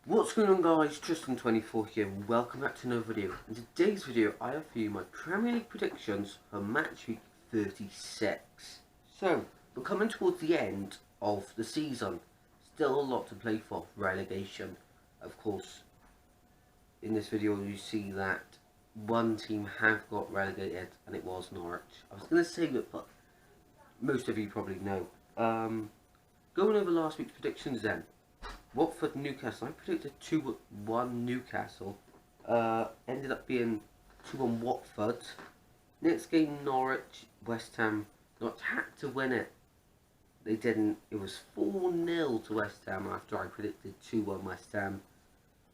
What's going on, guys? Tristan24 here. Welcome back to another video. In today's video I have for you my Premier League predictions for match week 36. So we're coming towards the end of the season. Still a lot to play for. Relegation. Of course, in this video you see that one team have got relegated and it was Norwich. I was going to save it, but most of you probably know. Going over last week's predictions then. Watford Newcastle. I predicted 2-1 Newcastle. Ended up being 2-1 Watford. Next game Norwich West Ham. Norwich had to win it. They didn't. It was 4-0 to West Ham after I predicted 2-1 West Ham.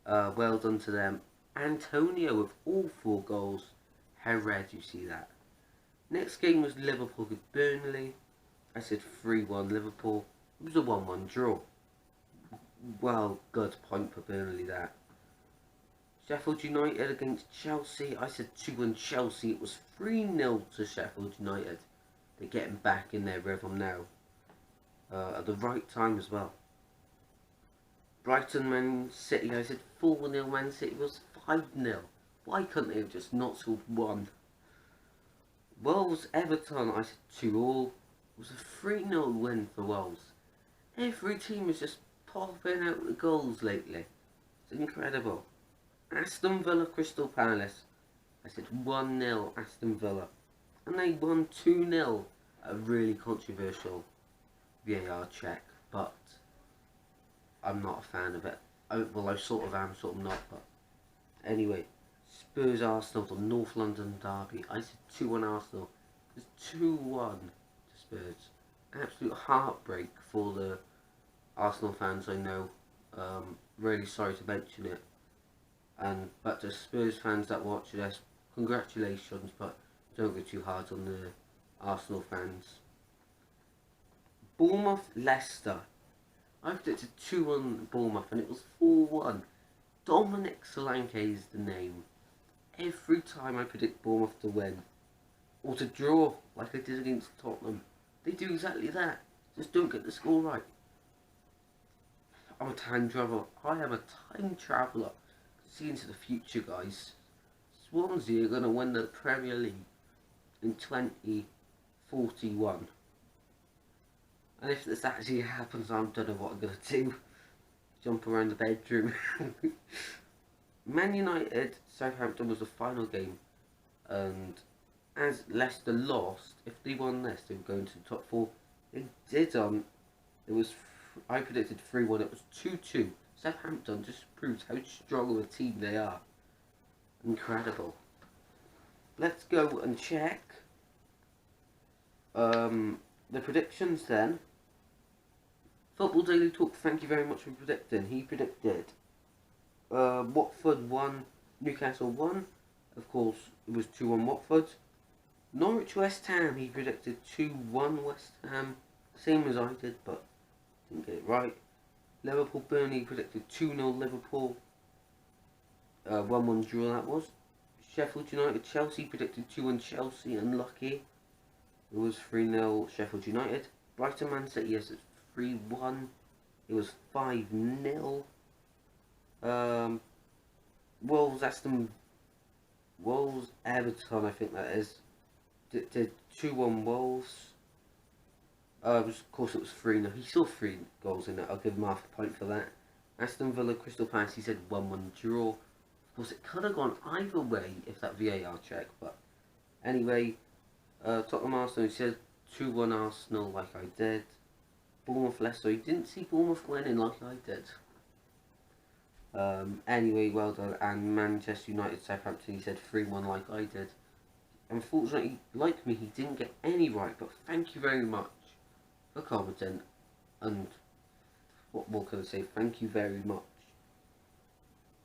Well done to them. Antonio with all 4 goals. How rare do you see that? Next game was Liverpool with Burnley. I said 3-1 Liverpool. It was a 1-1 draw. Well, good point for Burnley that. Sheffield United against Chelsea. I said 2-1 Chelsea. It was 3-0 to Sheffield United. They're getting back in their rhythm now. At the right time as well. Brighton Man City. I said 4-0 Man City. It was 5-0. Why couldn't they have just not scored one? Wolves Everton. I said 2-2. It was a 3-0 win for Wolves. Every team is just popping out the goals lately. It's incredible. Aston Villa Crystal Palace. I said 1-0 Aston Villa. And they won 2-0. A really controversial VAR check, but I'm not a fan of it. Well, I sort of am, sort of not, but anyway. Spurs Arsenal, the North London derby. I said 2-1 Arsenal. It's 2-1 to Spurs. Absolute heartbreak for the Arsenal fans, I know. Really sorry to mention it. But the Spurs fans that watch this, congratulations, but don't go too hard on the Arsenal fans. Bournemouth Leicester. I predicted 2-1 Bournemouth and it was 4-1. Dominic Solanke is the name. Every time I predict Bournemouth to win or to draw like I did against Tottenham, they do exactly that. Just don't get the score right. I'm a time traveller. I am a time traveller. See into the future, guys. Swansea are going to win the Premier League in 2041. And if this actually happens, I don't know what I'm going to do. Jump around the bedroom. Man United Southampton was the final game. And as Leicester lost, if they won this, they would go into the top 4. They did I predicted 3-1, it was 2-2. Southampton just proves how strong of a team they are. Incredible. Let's go and check the predictions then. Football Daily Talk, thank you very much for predicting. He predicted Watford 1, Newcastle 1. Of course, it was 2-1 Watford. Norwich West Ham, he predicted 2-1 West Ham. Same as I did, but didn't get it right. Liverpool Burnley predicted 2-0 Liverpool. 1-1 draw that was. Sheffield United Chelsea predicted 2-1 Chelsea. Unlucky. It was 3-0 Sheffield United. Brighton Man City, yes, it's 3-1. It was 5-0. Wolves Everton, I think that is. Did 2-1 Wolves. Of course it was 3-0. He saw 3 goals in it. I'll give him half a point for that. Aston Villa Crystal Palace, he said 1-1 draw. Of course it could have gone either way if that VAR check, but anyway. Tottenham Arsenal, he said 2-1 Arsenal like I did. Bournemouth Leicester, he didn't see Bournemouth winning like I did. Anyway, well done. And Manchester United Southampton, he said 3-1 like I did. Unfortunately, like me, he didn't get any right, but thank you very much for commenting, and what more can I say? Thank you very much.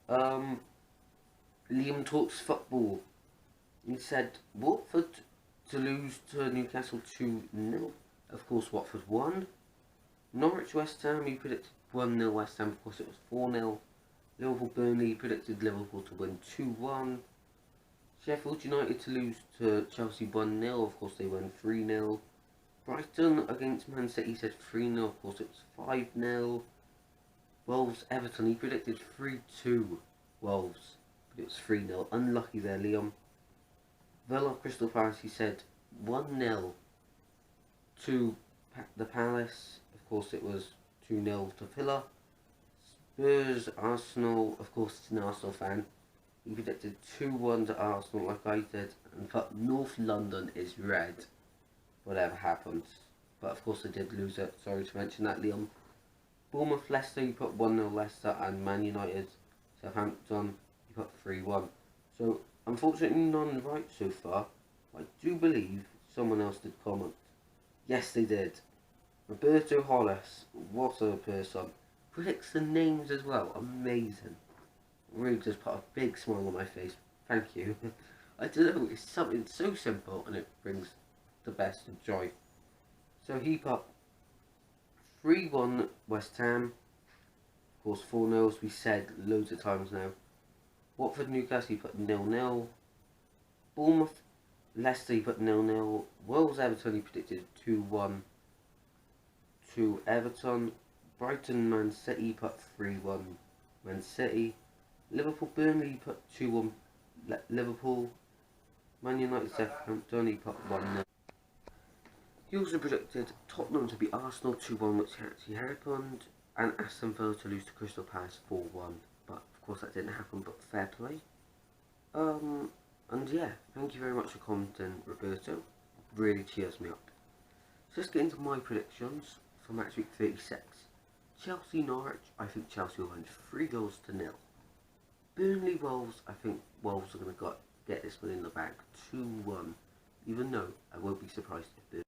Liam Talks Football. He said Watford to lose to Newcastle 2-0. Of course, Watford won. Norwich West Ham, he predicted 1-0 West Ham. Of course, it was 4-0. Liverpool Burnley, he predicted Liverpool to win 2-1. Sheffield United to lose to Chelsea 1-0. Of course, they won 3-0. Brighton against Man City, said 3-0. Of course, it was 5-0. Wolves Everton, he predicted 3-2 Wolves, but it was 3-0. Unlucky there, Liam. Villa Crystal Palace, he said 1-0 to the Palace. Of course, it was 2-0 to Villa. Spurs Arsenal, of course, he's an Arsenal fan. He predicted 2-1 to Arsenal, like I did, and put North London is red, whatever happens. But of course, they did lose it. Sorry to mention that, Liam. Bournemouth Leicester, you put 1-0 Leicester, and Man United Southampton, you put 3-1. So, unfortunately, none right so far. I do believe someone else did comment. Yes, they did. Roberto Hollis, what a person. Predicts the names as well, amazing. Really just put a big smile on my face. Thank you. I don't know, it's something so simple and it brings the best of joy. So he put 3-1 West Ham. Of course, 4-0 as we said loads of times now. Watford Newcastle, he put 0-0. Bournemouth Leicester, he put 0-0. Wolves Everton, he predicted 2-1 to Everton. Brighton Man City, he put 3-1 Man City. Liverpool Burnley, he put 2-1 Liverpool. Man United Southampton, he put 1-0. He also predicted Tottenham to beat Arsenal 2-1, which actually happened, and Aston Villa to lose to Crystal Palace 4-1. But of course that didn't happen, but fair play. And yeah, thank you very much for commenting, Roberto. Really cheers me up. So let's get into my predictions for match week 36. Chelsea Norwich, I think Chelsea will win 3-0. Burnley Wolves, I think Wolves are going to get this one in the bag 2-1. Even though I won't be surprised if